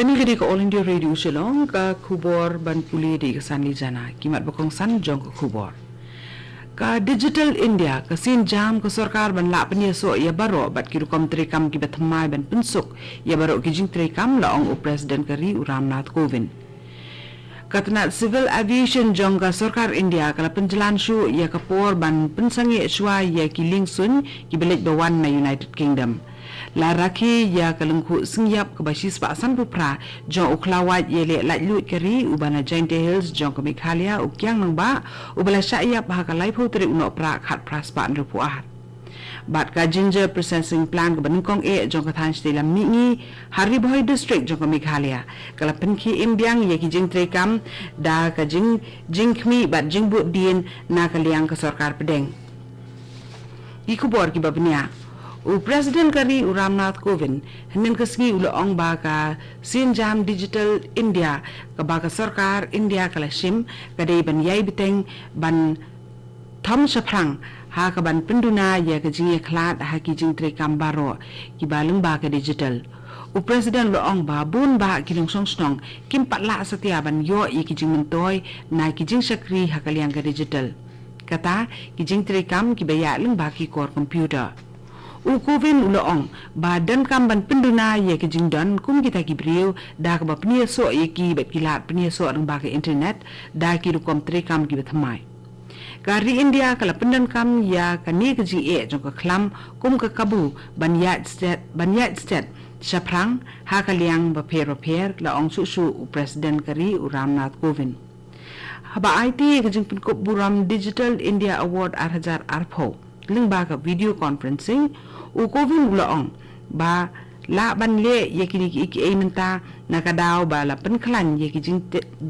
Kani kadi ka All India Radio Shillong ka khubor ban puli di kesan li jana kimat bakong san jong ka khubor ka Digital India ka sin jam ka sarkar ban la pania so ya baro bat ki rukom trikam ki batmai ban pensuk ya baro ki jing trikam la ong President kari Ramnath Kovind katna Civil Aviation jong ka sarkar India kala penjalan shu ya kapor ban pensangi shwa ya ki lingsun ki belik bawan na United Kingdom la rakhi ya kalungku singyap ke basis pasan pupra jong uklawat ye le latlut kari ubana Jainte Hills jong ke Meghalaya ukyang nangba ubala syayap hakalai putri unok pra khat praspa nrupuat bat ka ginger processing plant ke Banungkong jong ke Than Stila Mingi Hari Boy district jong ke Meghalaya kala penki imbyang ye ki jing trekam da ka jingkhmi bat jingbut din na kaliang ke sarkar pedeng ikubor ki babnya President kari Ramnath Kovind henin kesgi ong baka sinjam Digital India ka baka sarkar India kala shim kadai ban yai biteng ban thom shaprang ha ka ban penduna ya ka jing khlat ha ki jing trekam baro ki balung baka digital President ong ba bun ba ki long song snong kim patla satia ban yo i ki jing mentoy na ki jing sakri ha kaliang ka digital kata ki jing trekam ki baya lung ba ki core computer Kovind ong ba dan kamban penduna ye ke jingdan kum kita ki briu da ka ba pnia so ye ki bet kilat pnia so ang ba ke internet da ki rukom trekam ki betmai kari India kala pendan kam ya kani ke ji jong ka klam kum ka kabu banyat state shaprang ha kaliang ba per la ong su President kari Ramnath Kovind haba IT ke jing pin ko buram Digital India Award 2000 arpo ling ba ka video conferencing Kovind ong ba la ban le ye ki ki ai menta nakadaw ba la penklan ye ki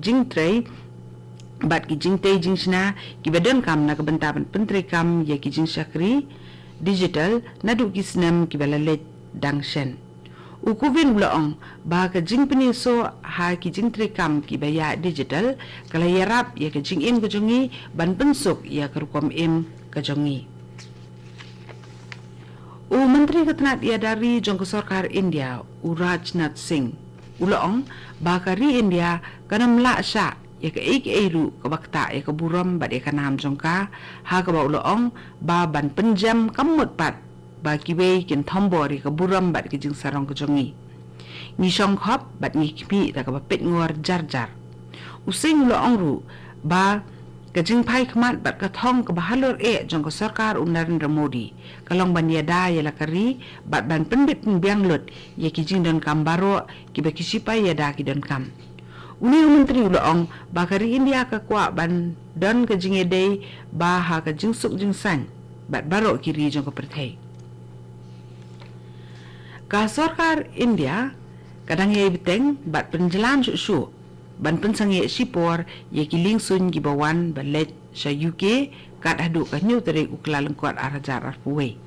jing tray bat ki jing tay jing sna ki badan kam na kabenta ban pentre kam ye ki jing sakri digital nadu ki snam ki bala le dangshen Kovind ong ba ka jing pini so ha ki jing tre kam ki baya digital kala yarap ye ki jing im ka jongi ban pensuk ya karukom im ka jongi Menteri Ketenat dari jong ke sarkar India Rajnath Singh ong bakari India kana mla sya ya ke ik eru ke bakta ya ke buram bad ya kanam jongka ha ke ba ong ba ban penjam kamut pat ba kiwe kin thombori ke buram bad ke jing sarong ke jongi ni shong khop bad ni kpi ta ke ba pet ngor jar using ong ru ba kajing pai khmat bat ka thong ka bahalor jong ka sarkar Narendra Modi kalong ban yada yala kari bat ban penbit biang lut ye ki jing don kam baro ki ba kisipa yada ki don kam uni menteri ong bakari India ka kwa ban don ka jing edai ba ha ka jing suk jing san bat baro kiri jong ka perthai ka sarkar India kadang ye biteng bat penjalan su ban pensangi sipor ye ki lingsun gi bawan balet sa UK kat hadu ka nyu tere uklaleng kuat arajar arpuwe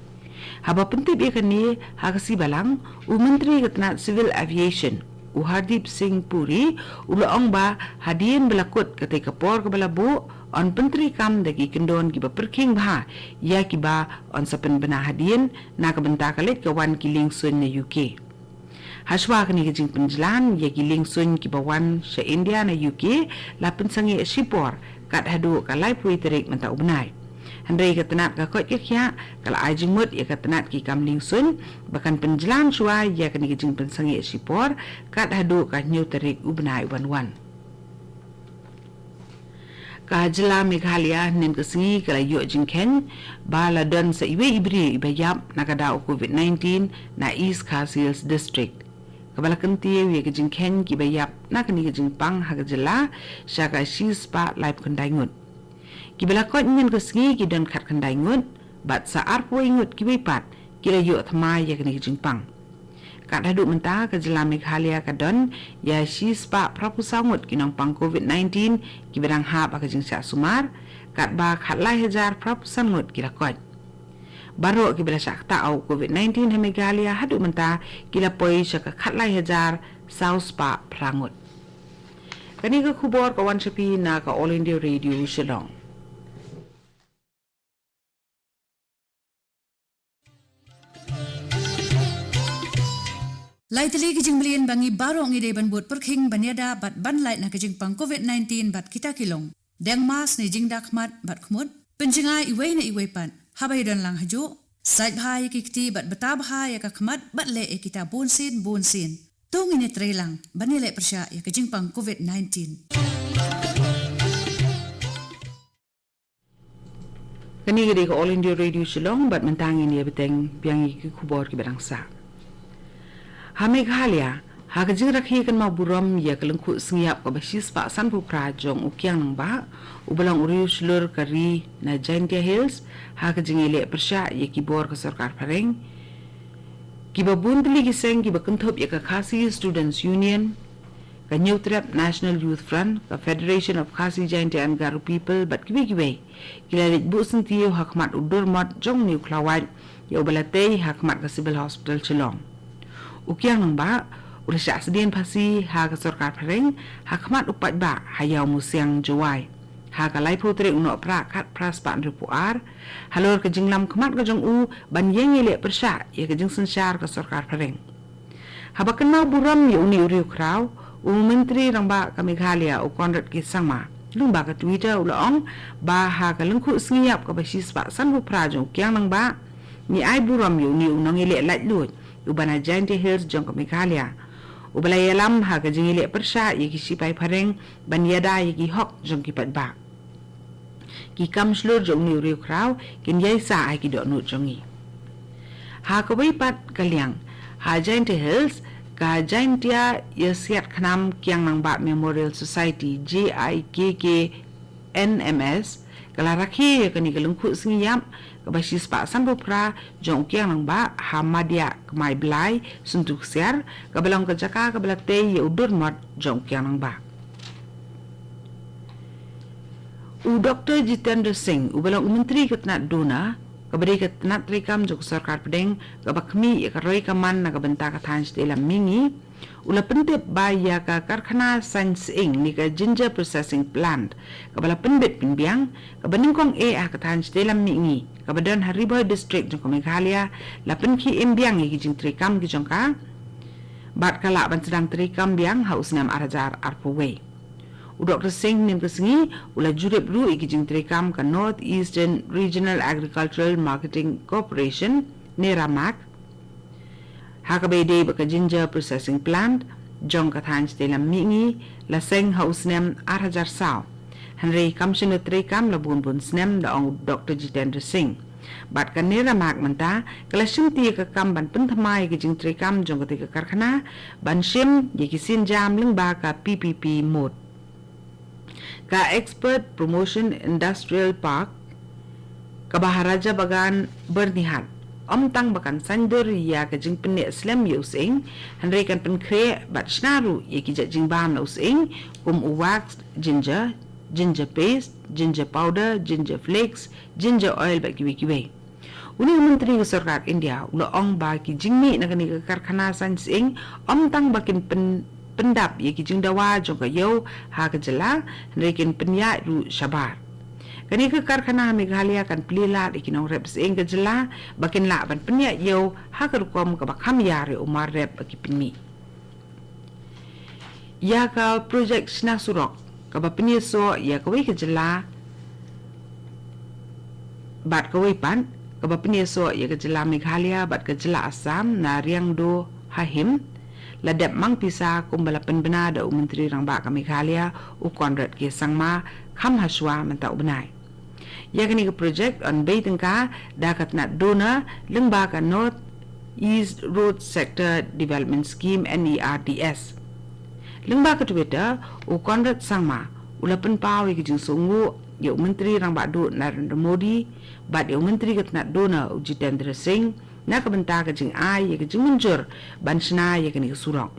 haba pentip ye kani ha kasi balang menteri ketenat Civil Aviation Hardip Singh Puri ong ba hadien belakut ketika por ke balabu on penteri kam dagi kendon ki ba perking ba ya ki ba on sapen bena hadien na ka benta kalet ka wan ki lingsun na UK Haswa kini kejing penjalan ye giling sun ki bawan sa India na UK la pensangi sipor kat hadu kalai pui terik menta ubnai handai ketenat ka kot kya kala ajing mut ye ketenat ki kamling sun bahkan penjalan shua ye kini kejing pensangi sipor kat hadu ka nyu terik ubnai wan ka jela Meghalaya nen kesengi kala yo jingken bala don sa iwe ibri ibayap nakada COVID-19 na East Khas Hills district kabala kanti ye ke jingken ki bayap na kini ke jingpang ha jela syaka shispa live kandaingut ki bala ko nyen ke sngi ki don khat kandaingut bat sa arpo ingut ki bipat ki la yo thma ye kini ke jingpang ka dadu menta ke jela Meghalaya ka don ya shispa prapusangut ki nong pang COVID-19 ki berang ha ba ke jingsa sumar kat ba khatlai hajar prapusangut ki la kot Baro kibala sakta au COVID-19 ha Meghalaya hadu menta kila poi saka khatlai hajar South Pa prangut. Kani ka khubor kawan sapi na ka All India Radio Shillong. Lai tali kijing belian bangi barong ide ban buat perking banyada bat ban lai na kijing pang COVID-19 bat kita kilong. Deng mas ni jing dakmat bat kumut. Penjengai iway na iway pan. Habay dan lang hajo. Sait bahaya kikti bat betab bahaya kakmat bat le kita bonsin. Tung ini trelang banile persya ya kijing pang COVID-19. Kani gede ko All India Radio Shillong bat mentangin ya beteng biangi ki kubor ki berangsa. Meghalaya hakajing rakhi kan mau buram ya kelengku sengiap ka basis pa san pu prajong ukyang nang ba ubalang uriu slur kari na Jaintia Hills hakajing ile persya ya kibor ka sarkar pareng kibabun tili giseng kibakentop ya ka Khasi Students Union ka Neutrap National Youth Front ka Federation of Khasi Jaintia and Garo People bat kibe kilalit bu sentiyo hakmat udur mat jong niu klawat ya ubalatay hakmat ka Civil Hospital Shillong ukyang nang ba urasya sedien pasi ha ka sarkar pareng hakmat upat ba hayaw musyang jawai ha ka lai putre uno pra kat praspan rupuar halor ka jinglam kmat ka jong u banyeng ile persya ya ka jing sensyar ka sarkar pareng habakan mau buram ya uni uriu kraw menteri rang ba ka Meghalaya u Conrad K. Sangma lung ba ka Twitter ulong ba ha ka lengku sengiap ka basis pa san pu prajong ukyang nang ba ni ai buram ya uni unong ile lat lut ubana Jaintia Hills jong ka Meghalaya ubalay alam ha ka jingile persya yaki sipay pareng banyada yaki hok jong ki patba ki kam slur jong ni uriu kraw kin yai sa ai ki do nu jongi ha ka bai pat kalyang ha Jaintia Hills ka Jaintia yasiat khnam kyang nang ba Memorial Society JIKK NMS kala rakhi ka ni kalungku singiyam ka basis pa san pra jong kyang nang ba Hamadia kmai blai suntuk siar ka balang ka jaka ka balate ye udur mat jong kyang nang ba u Dr. Jitendra Singh u balang menteri katnat dona ka bari katnat trikam jong sarkar pedeng ka bakmi ya ka roi kaman na ka benta ka than stela mingi ula pentip baya ka karkhana Science Inc. ni ka ginger processing plant ka bala penbit pinbiang ka baningkong ka than stela mingi ka badan Hariboy district jong ka Meghalaya lapen ki imbiang ki jing trikam ki jong ka bat kala ban sedang trikam biang haus nam arajar arpaway u Dr. Singh nim kesengi ula jurip ru ki jing trikam ka North Eastern Regional Agricultural Marketing Corporation NERAMAC hakabay baka ginger processing plant jong ka than stela mingi la seng haus nam arajar saw Henry kamshin trikam la bun snem da ong Dr. Jitendra Singh bat ka NERAMAC manta kala shimti ka kam ban penthamai ki jing trikam jong ka karkhana ban shim ye ki sin jam ling ba ka PPP mode ka Expert Promotion Industrial Park ka Baharaja Bagan Bernihat tang bakan sandur ya ka jing penne slam using Henry kan penkre bat snaru ye ki jing bam na using wax ginger paste, ginger powder, ginger flakes, ginger oil ba kiwi. Uni menteri sarkar India ula ong ba ki jingmi na kani karkhana Science Inc. Tang bakin pendap ye ki jing dawa jong ka yo ha ka jala rekin penya ru shabar. Kani ka karkhana Meghalaya kan plila ikinong reps Inc. ka jala bakin la ban penya yo ha ka rukom ka bakham yare umar rep ki pinmi. Ya ka project sna surok kapapinyo so ya kaway kajala bat kaway pan kapapinyo so ya kajala Meghalaya bat kajala Assam na riang do hahim ladap mang pisa kumbalapan benada u menteri rang ba ka Meghalaya u Conrad K. Sangma kham haswa menta ubnai ya kani ka project on bay tengka dakat na dona lengba ka North East Road Sector Development Scheme NERDS lengba ka Twitter u Conrad Sangma ulapan pawi ki jing sungu ya menteri rang ba do Narendra Modi bat ya menteri ka na dona u Jitendra Singh na ka benta ka jing ai ya ka jing munjur ban sna ya kani ka surong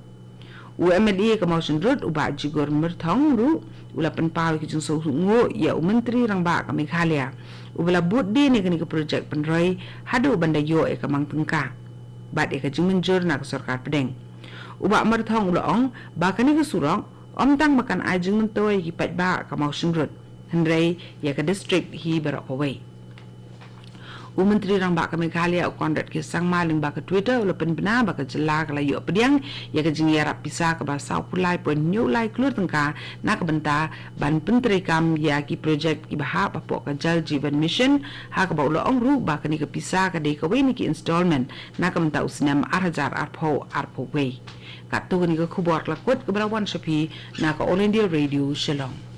u MLA ka motion road u ba jigor merthong ru ulapan pawi ki jing sungu ya menteri rang ba ka Meghalaya u bala budde ni kani ka project penroi hadu banda yo ka mang tengka bat ya ka jing munjur na ka sarkar pedeng ubak merthong ulong bakani ka surong tang makan ajeng mentoy hipat ba ka motion road henrei ya ka district hi barak away Menteri rang bak Meghalaya kondat ke sang maling bak Twitter ulapan benar bak jelak la yo pediang ya ke jingi arap pisah ke basau pulai pun new lai keluar tengka nak benta ban penteri kam ya ki projek ki bahap apa ke Jal Jeevan Mission ha ke bau ong ru bak ni ke pisah ke de ke we ni ki installment nak benta usnam 8,000 arpo we kat tu ni ke khubor lakut ke berawan sepi nak All India Radio Shillong